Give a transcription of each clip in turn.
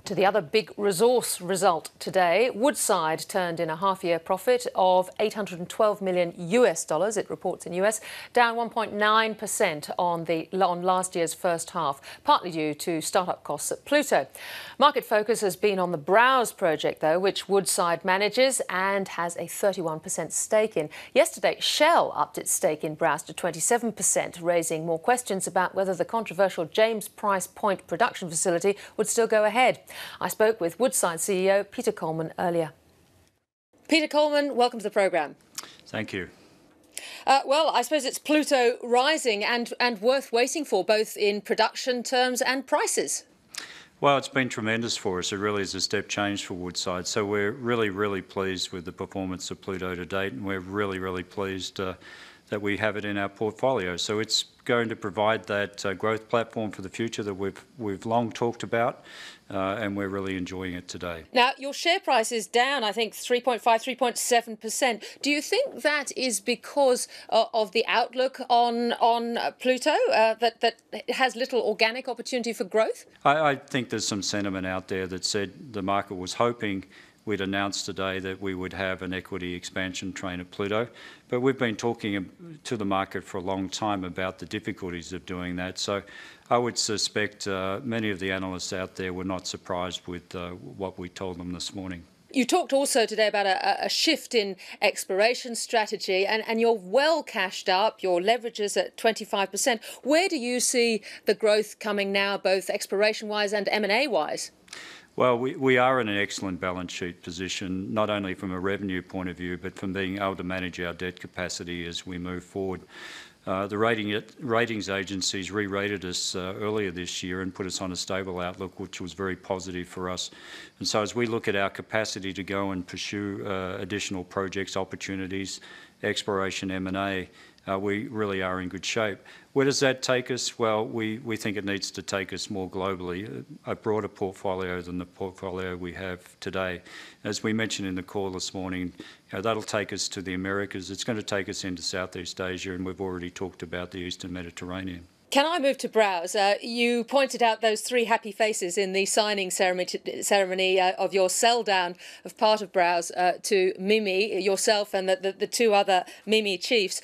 To the other big resource result today, Woodside turned in a half-year profit of $812 million US, it reports in US, down 1.9% on last year's first half, partly due to start-up costs at Pluto. Market focus has been on the Browse project, though, which Woodside manages and has a 31% stake in. Yesterday, Shell upped its stake in Browse to 27%, raising more questions about whether the controversial James Price Point production facility would still go ahead. I spoke with Woodside CEO Peter Coleman earlier. Peter Coleman, welcome to the programme. Thank you. Well, I suppose it's Pluto rising and worth waiting for, both in production terms and prices. Well, it's been tremendous for us. It really is a step change for Woodside. So we're really pleased with the performance of Pluto to date, and we're really pleased that we have it in our portfolio. So it's going to provide that growth platform for the future that we've long talked about, and we're really enjoying it today. Now, your share price is down, I think, 3.5%, 3.7%. Do you think that is because of the outlook on Pluto, that it has little organic opportunity for growth? I think there's some sentiment out there that said the market was hoping we'd announced today that we would have an equity expansion train at Pluto, but we've been talking to the market for a long time about the difficulties of doing that. So I would suspect many of the analysts out there were not surprised with what we told them this morning. You talked also today about a shift in exploration strategy, and you're well cashed up, your leverage is at 25%. Where do you see the growth coming now, both exploration-wise and M&A-wise? Well, we are in an excellent balance sheet position, not only from a revenue point of view, but from being able to manage our debt capacity as we move forward. The ratings agencies re-rated us earlier this year and put us on a stable outlook, which was very positive for us. And so as we look at our capacity to go and pursue additional projects, opportunities, exploration, M&A, we really are in good shape. Where does that take us? Well, we think it needs to take us more globally, a broader portfolio than the portfolio we have today. As we mentioned in the call this morning, that'll take us to the Americas. It's going to take us into Southeast Asia, and we've already talked about the Eastern Mediterranean. Can I move to Browse? You pointed out those three happy faces in the signing ceremony of your sell down of part of Browse to Mimi, yourself and the two other Mimi chiefs.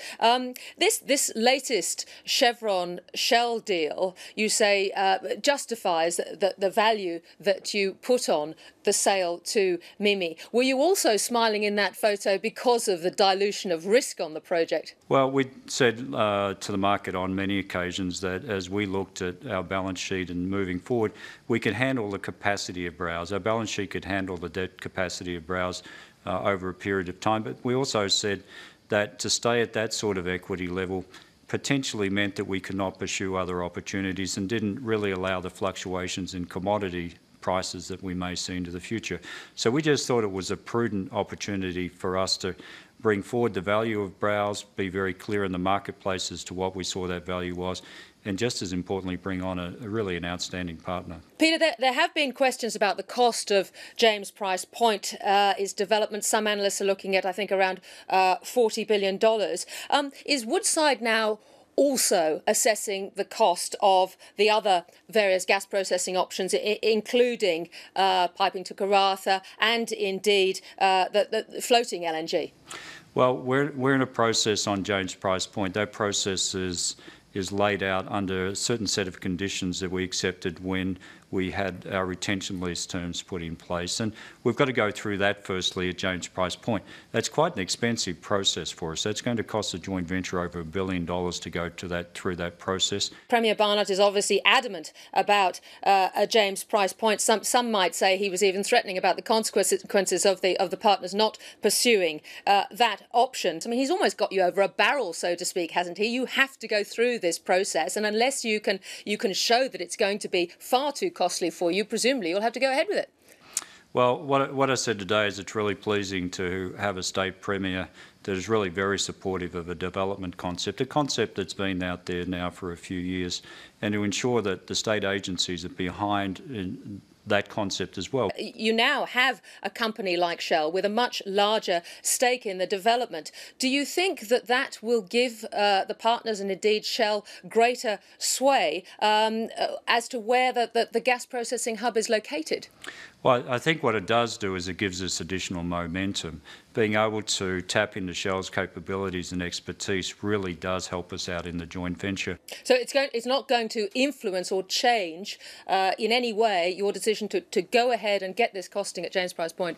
This latest Chevron Shell deal, you say, justifies the value that you put on the sale to Mimi. Were you also smiling in that photo because of the dilution of risk on the project? Well, we said to the market on many occasions that as we looked at our balance sheet and moving forward, we could handle the capacity of Browse. Our balance sheet could handle the debt capacity of Browse over a period of time. But we also said that to stay at that sort of equity level potentially meant that we could not pursue other opportunities and didn't really allow the fluctuations in commodity prices that we may see into the future. So we just thought it was a prudent opportunity for us to bring forward the value of Browse, be very clear in the marketplace as to what we saw that value was, and just as importantly, bring on a really an outstanding partner. Peter, there have been questions about the cost of James Price Point, its development. Some analysts are looking at, I think, around $40 billion. Is Woodside now also assessing the cost of the other various gas processing options, including piping to Karratha and indeed the floating LNG? Well, we're in a process on James Price Point. That process is laid out under a certain set of conditions that we accepted when we had our retention lease terms put in place. And we've got to go through that firstly at James Price Point. That's quite an expensive process for us. That's going to cost the joint venture over $1 billion to go through that process. Premier Barnett is obviously adamant about a James Price Point. Some might say he was even threatening about the consequences of the partners not pursuing that option. I mean, he's almost got you over a barrel, so to speak, hasn't he? You have to go through this process, and unless you can show that it's going to be far too costly for you, presumably you'll have to go ahead with it. Well, what I said today is it's really pleasing to have a state premier that is really very supportive of a development concept, a concept that's been out there now for a few years, and to ensure that the state agencies are behind that concept as well. You now have a company like Shell with a much larger stake in the development. Do you think that that will give the partners and indeed Shell greater sway as to where the gas processing hub is located? Well, I think what it does do is it gives us additional momentum. Being able to tap into Shell's capabilities and expertise really does help us out in the joint venture. So it's not going to influence or change in any way your decision to go ahead and get this costing at James Price Point?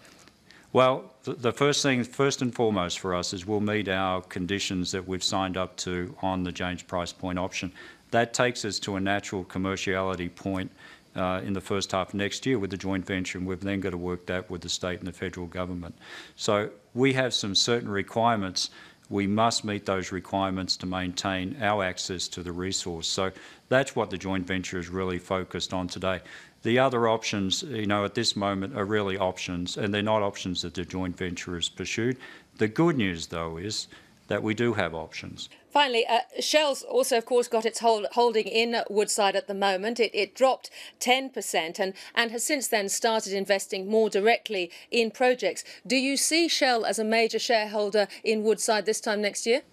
Well, the first and foremost for us is we'll meet our conditions that we've signed up to on the James Price Point option. That takes us to a natural commerciality point in the first half of next year with the joint venture, and we've then got to work that with the state and the federal government. So we have some certain requirements. We must meet those requirements to maintain our access to the resource. So that's what the joint venture is really focused on today. The other options, at this moment are really options, and they're not options that the joint venture has pursued. The good news, though, is that we do have options. Finally, Shell's also, of course, got its holding in Woodside at the moment. It dropped 10% and has since then started investing more directly in projects. Do you see Shell as a major shareholder in Woodside this time next year?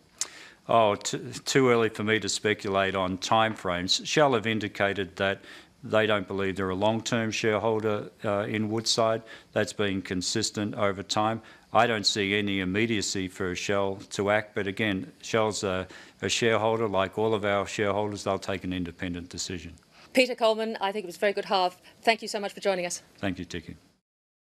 Oh, too early for me to speculate on timeframes. Shell have indicated that they don't believe they're a long-term shareholder in Woodside. That's been consistent over time. I don't see any immediacy for Shell to act, but again, Shell's a shareholder. Like all of our shareholders, they'll take an independent decision. Peter Coleman, I think it was a very good half. Thank you so much for joining us. Thank you, Ticky.